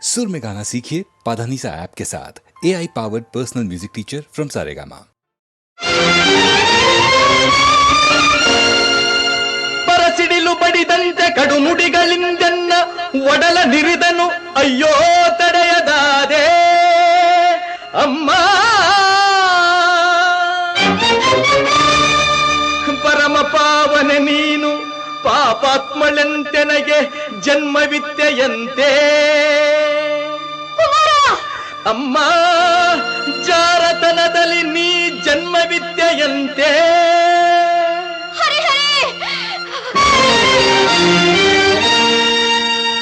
सुर में गाना सीखिए पाधानीसा ऐप के साथ। AI powered personal music teacher from Saregama. ಪರಸಿಡಿಲು ಬಡಿದಂತೆ ಕಡು ನುಡಿಗಳಿಂದೆನ್ನ ಒಡಲ ನಿರಿದನು ಅಯ್ಯೋ ತಡೆಯದಾದೆ ಅಮ್ಮ. ಪರಮ ಪಾವನೆ ನೀನು ಪಾಪಾತ್ಮಳೆಂತೆನಗೆ ಜನ್ಮವಿತ್ತೆಯಂತೆ ಅಮ್ಮ. ಜಾರತನದಲ್ಲಿ ನೀ ಜನ್ಮವಿದ್ಯೆಯಂತೆ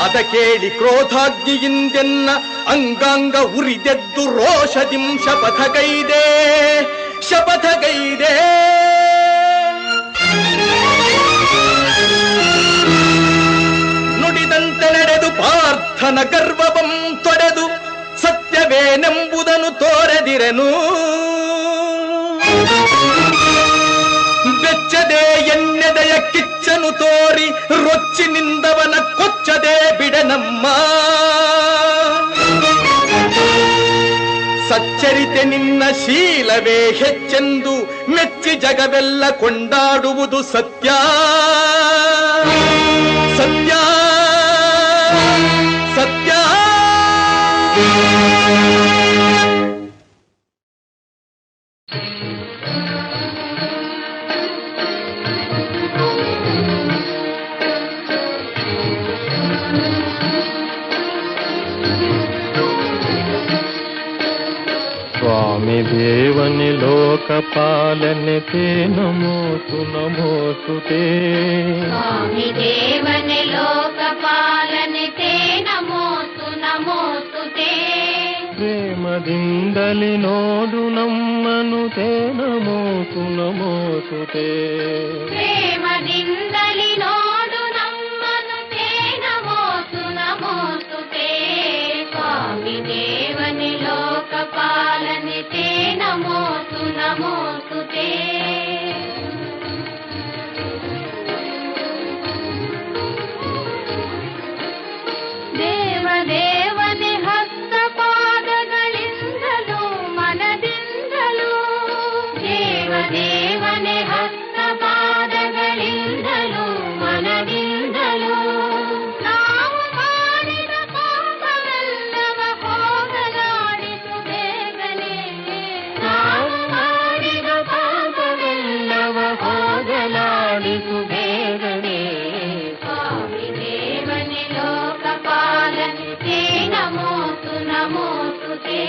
ಅದ ಕೇಳಿ ಕ್ರೋಧಾಗ್ನಿಯಿಂದೆನ್ನ ಅಂಗಾಂಗ ಉರಿದೆದ್ದು ರೋಷದಿಂ ಶಪಥಗೈದೆ ಶಪಥಗೈದೆ. ನುಡಿದಂತೆ ನಡೆದು ಪಾರ್ಥನ ಗರ್ವವಂ ತೊಡೆದು ಸತ್ಯವೇನೆಂಬುದನ್ನು ತೋರೆದಿರೆನು. ಬೆಚ್ಚದೆ ಎನ್ನೆದೆಯ ಕಿಚ್ಚನು ತೋರಿ ರೊಚ್ಚಿನಿಂದವನ ಕೊಚ್ಚದೆ ಬಿಡನಮ್ಮ. ಸಚ್ಚರಿತೆ ನಿನ್ನ ಶೀಲವೇ ಹೆಚ್ಚೆಂದು ಮೆಚ್ಚಿ ಜಗವೆಲ್ಲ ಕೊಂಡಾಡುವುದು ಸತ್ಯ ಸತ್ಯ ಸತ್ಯ. ಸ್ವಾಮಿ ದೇವನಿ ಲೋಕಪಾಲನೆ ತೇ ನಮೋತು ನಮೋತು ತೇ. ಸ್ವಾಮಿ ದೇವನಿ ಲೋಕಪಾಲನೆ ತೇ ನಮೋತು ನಮೋತು ತೇ. ಪ್ರೇಮದಿಂದಲಿ ನೋಡು ನಮ್ಮನು ತೇ ನಮೋತು ನಮೋತು ತೇ. ಪ್ರೇಮದಿಂದಲಿ ನೋಡು ನಮ್ಮನು ತೇ ನಮೋತು ನಮೋತು ತೇ. ಸ್ವಾಮಿ ದೇವನಿ ಲೋಕಪಾಲನೆ ತೇ ನಮೋತು ನಮೋತು ತೇ. ದೇವದೇವನೆ ಹಸ್ತಪಾದಗಳಿಂದಲೂ ಮನದಿಂದಲೂ. ದೇವದೇವನೆ ಹಸ್ತಪಾದಗಳಿಂದಲೂ ಮನದಿಂದಲೂ. ನಾವು ಮಾಡಿದ ಪಾಪವೆಲ್ಲವ ಹೋಗಲಾಡಿಸು ಬೇಗನೆ. ನಾವು ಮಾಡಿದ ಪಾಪವೆಲ್ಲವ ಹೋಗಲಾಡಿಸು ಬೇಗನೆ. ಸ್ವಾಮಿ ದೇವನೆ ಲೋಕಪಾಲನೆ ತೇ ನಮೋತು ನಮೋತು ತೇ.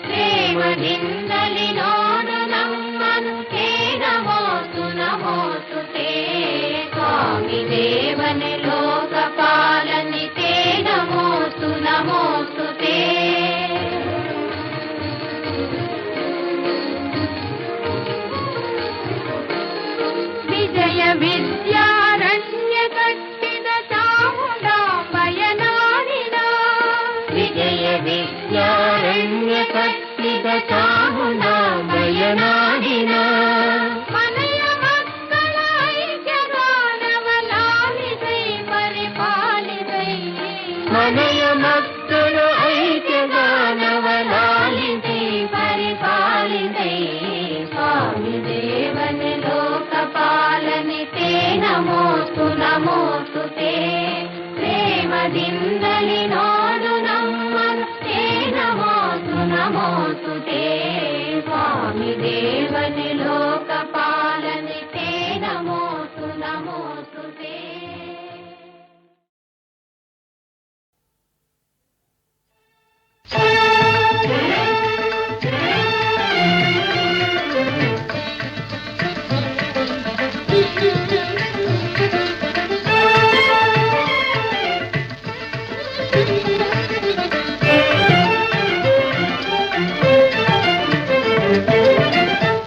ಪ್ರೇಮದಿಂದಲಿ ನೋಡು ನಮ್ಮನು ತೇ ನಮೋತು ನಮೋತು ತೇ. ಸ್ವಾಮಿ ದೇವನೆ ಲೋಕಪಾಲನೆ ತೇ ನಮೋತು ನಮೋತು ತೇ. ವಿಜಯ ವಿದ್ಯಾರಣ್ಯ ಕಟ್ಟಿದ ಚಾಮುಂಡಾಂಬೆಯ ನಾಡಿನ. ವಿಜಯ ವಿದ್ಯಾರಣ್ಯ ಕಟ್ಟಿದ ಚಾಮುಂಡಾಂಬೆಯ ನಾಡಿನ. ಮನೆಯ ಮಕ್ಕಳ ಐಕ್ಯಗಾನವ ಲಾಲಿಸೈ ಪರಿಪಾಲಿಸೈ. ಮನೆಯ ಮಕ್ಕಳ ಐಕ್ಯಗಾನವ ಲಾಲಿಸೈ ಪರಿಪಾಲಿಸೈ. ಸ್ವಾಮಿ ದೇವನೆ ಲೋಕಪಾಲನೆ ತೇ ನಮೋತು ನಮೋತು ತೇ. ಪ್ರೇಮದಿಂದಲಿ ನೋಡು ನಮ್ಮನು ತೇ ನಮೋತು ನಮೋತು ತೇ. ಸ್ವಾಮಿ ದೇವನೆ ಲೋಕಪಾಲನೆ ತೇ ನಮೋತು ನಮೋತು ತೇ.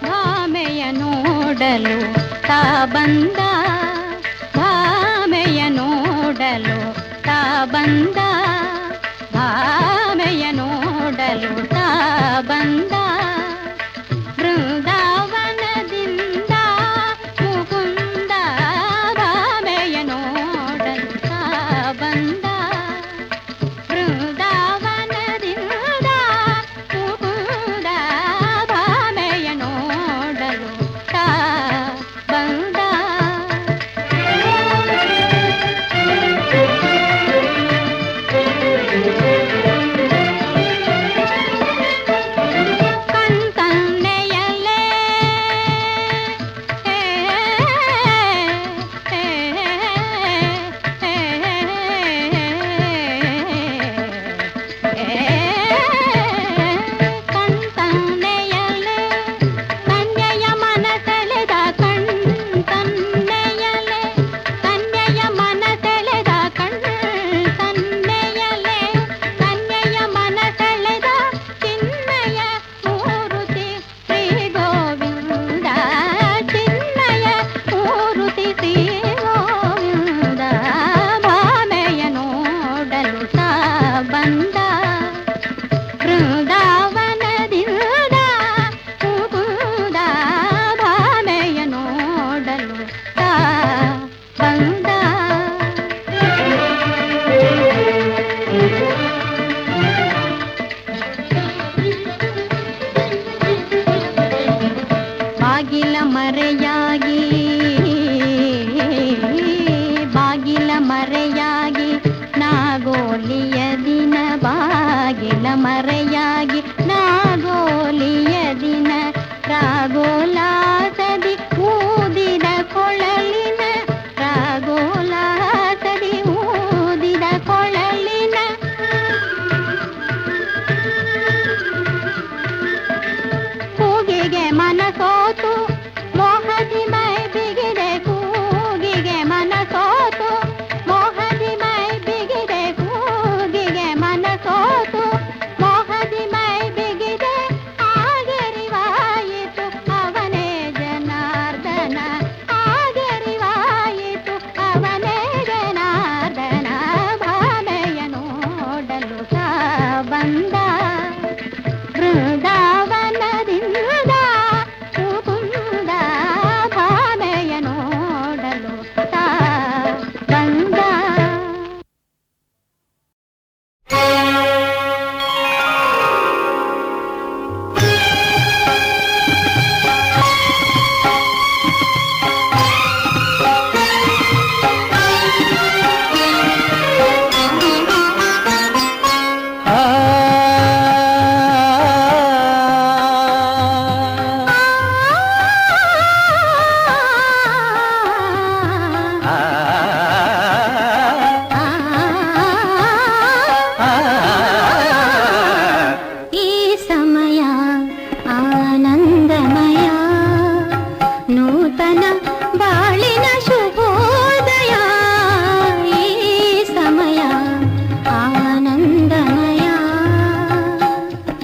ಭಾಮೆಯ ನೋಡಲು ತಾ ಬಂದ. ಭಾಮೆಯ ನೋಡಲು ತಾ ಬಂದ. ಭಾಮೆಯ ನೋಡಲು ತಾ ಬಂದ. ಬೃಂದಾವನದಿಂದ ಮುಕುಂದ ಭಾಮೆಯ ನೋಡಲು ತಾ ಬಂದ. ಬೃಂದಾವನ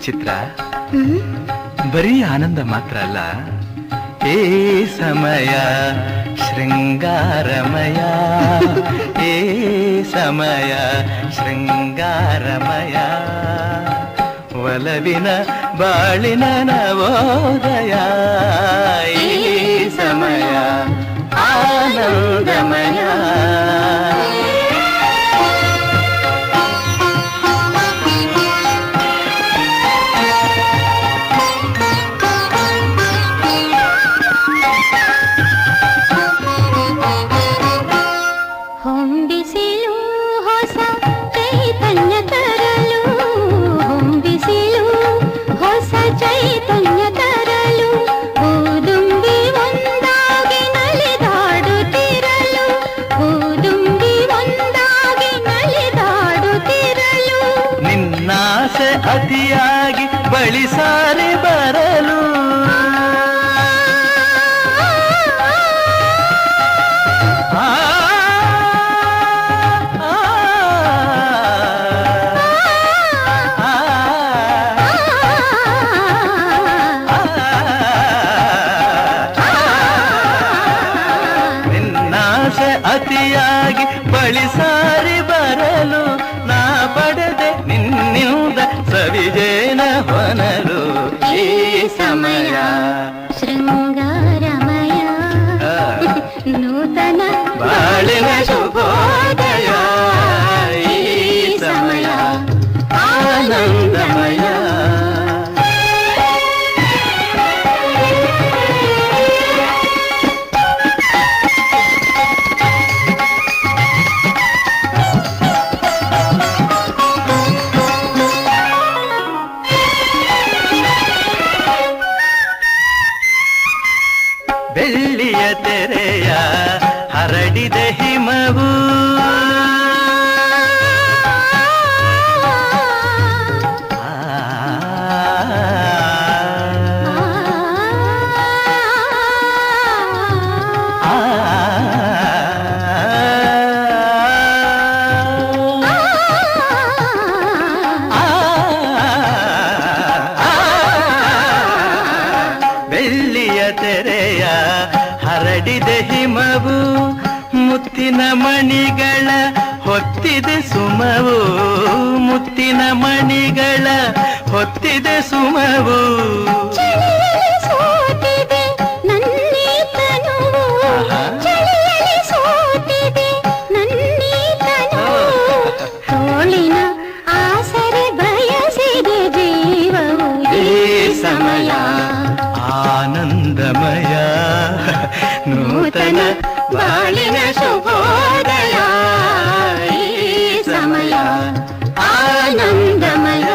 ಚಿತ್ರ ಬರೀ ಆನಂದ ಮಾತ್ರ ಅಲ್ಲ, ಏ ಸಮಯ ಶೃಂಗಾರಮಯ, ಏ ಸಮಯ ಶೃಂಗಾರಮಯ, ಒಲವಿನ ಬಾಳಿನ ನವೋದಯ, ಈ ಸಮಯ ಆನಂದಮಯ. ಹೊಂಬಿಸಿಲು ಹೊಸ ಚೈತನ್ಯ ತರಲು, ಹೊಂಬಿಸಿಲು ಹೊಸ ಚೈತನ್ಯ ತರಲು, ಹೂದುಂಬಿ ಒಂದಾಗಿ ನಲಿದಾಡುತ್ತಿರಲು, ಹೂದುಂಬಿ ಒಂದಾಗಿ ನಲಿದಾಡುತ್ತಿರಲು, ನಿನ್ನಾಸೆ ಅತಿಯಾಗಿ ಬಳಿ ಸಾರಿ ಬರಲು, ಅತಿಯಾಗಿ ಬಳಿ ಸಾರಿ ಬರಲು, ನಾ ಪಡೆದೆ ನಿನ್ನಿಂದ ಸವಿಜೇನ ಹೊನಲು, ಈ ಸಮಯ ಶೃಂಗಾರಮಯ, ನೂತನ ಬಾಳಿನ ಶುಭೋದಯ, ಈ ಸಮಯ ಆನಂದಮಯ. ಬೆಳ್ಳಿಯ ತೆರೆಯ ಹರಡಿದ ಹಿಮವು, ಬೆಳ್ಳಿಯ ತೆರೆಯ ಹರಡಿದ ಹಿಮವು, ಮುತ್ತಿನ ಮಣಿಗಳ ಹೊತ್ತಿದೆ ಸುಮವು, ಮುತ್ತಿನ ಮಣಿಗಳ ಹೊತ್ತಿದೆ ಸುಮವು, ಚಳಿಯಲ್ಲಿ ಸೋತಿದೆ ನನ್ನೀ ತನುವು, ಚಳಿಯಲ್ಲಿ ಸೋತಿದೆ ನನ್ನೀ ತನುವು, ತೋಳಿನ ಆಸರೆ ಬಯಸಿದೆ ಜೀವವು, ಈ ಸಮಯ ಆನಂದಮಯ, ನೂತನ ಬಾಳಿನ ಶುಭೋದಯ, ಈ ಸಮಯ ಆನಂದಮಯ.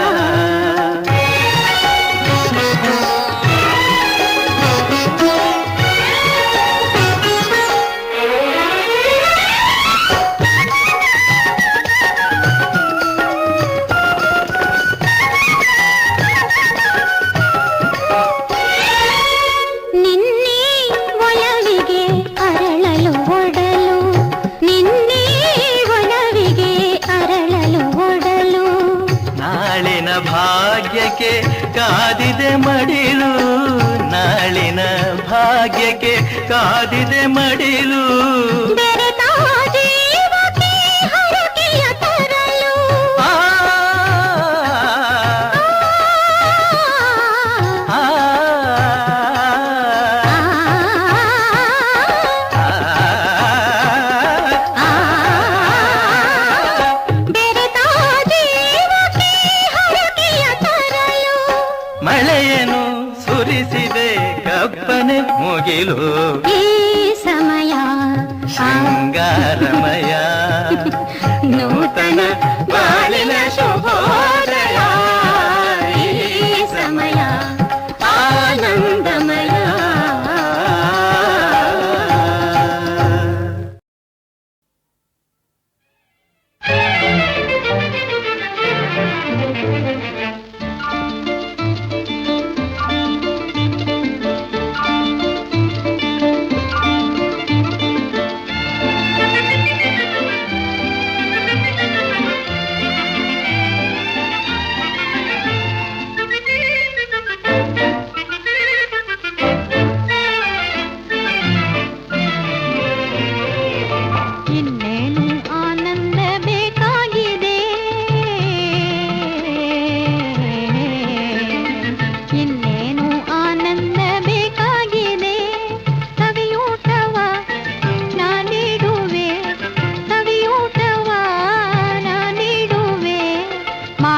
ನಿನ್ನೆ ಒಲವಿಗೆ ಅರಳಲು ಒಡಲು, ನಿನ್ನೆ ಒಲವಿಗೆ ಅರಳಲು ಒಡಲು, ನಾಳಿನ ಭಾಗ್ಯಕ್ಕೆ ಕಾದಿದೆ ಮಡಿಲು, ನಾಳಿನ ಭಾಗ್ಯಕ್ಕೆ ಕಾದಿದೆ ಮಡಿಲು, ಬೆರೆತ ಜೀವಕ್ಕೆ ಹರಕೆಯ ತರಲು, ಆ, ಆ, ಬೆರೆತ ಜೀವಕ್ಕೆ ಹರಕೆಯ ತರಲು, ಮಳೆಯನ್ನು ಸುರಿಸಿದೆ ಕಪ್ಪನೆ ಮುಗಿಲು, ಈ ಸಮಯ ಶೃಂಗಾರಮಯ, ನೂತನ ಬಾಳಿನ ಶುಭೋದಯ, ಈ ಸಮಯ ಆನಂದಮಯ.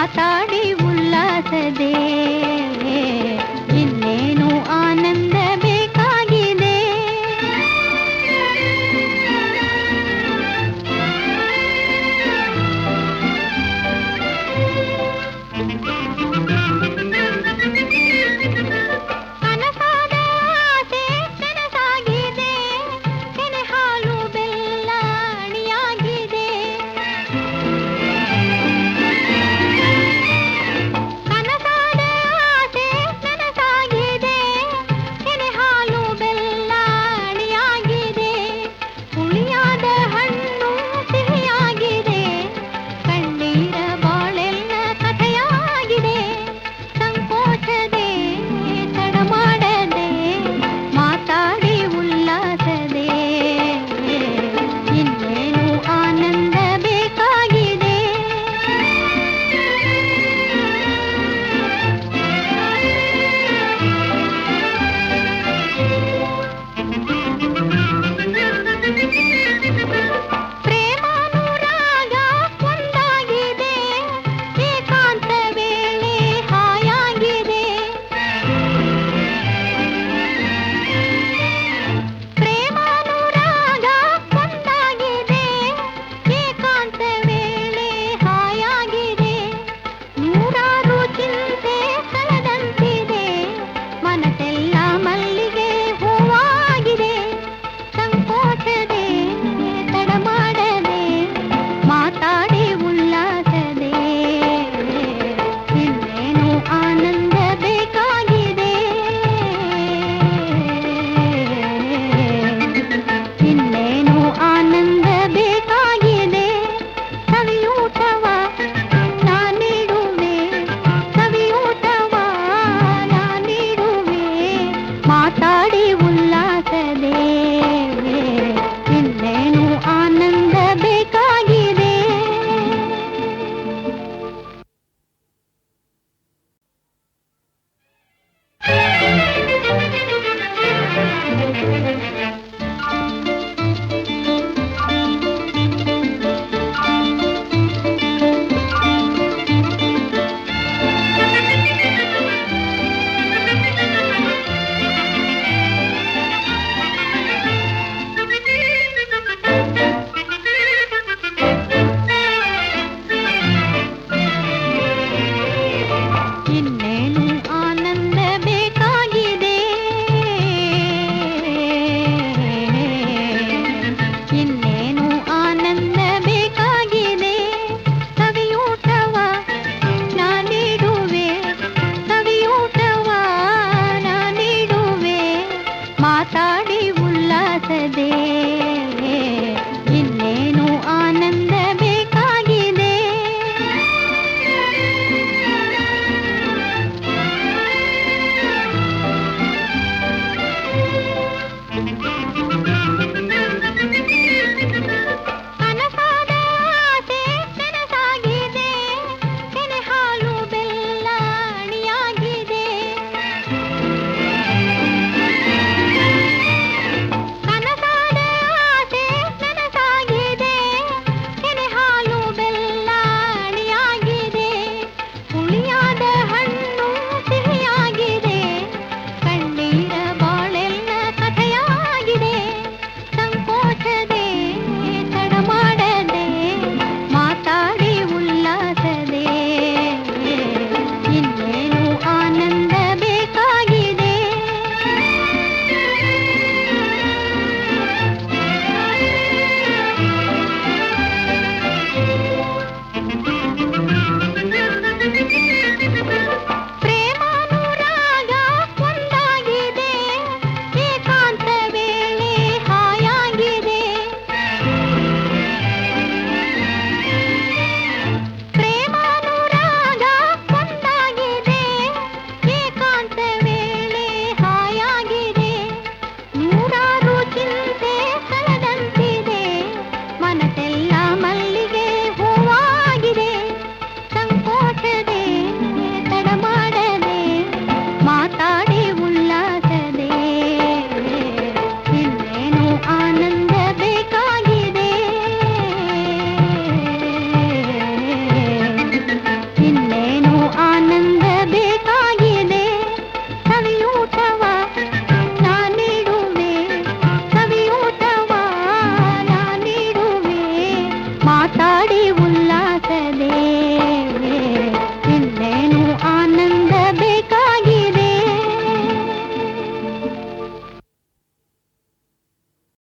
ಮಾತಾಡೆವು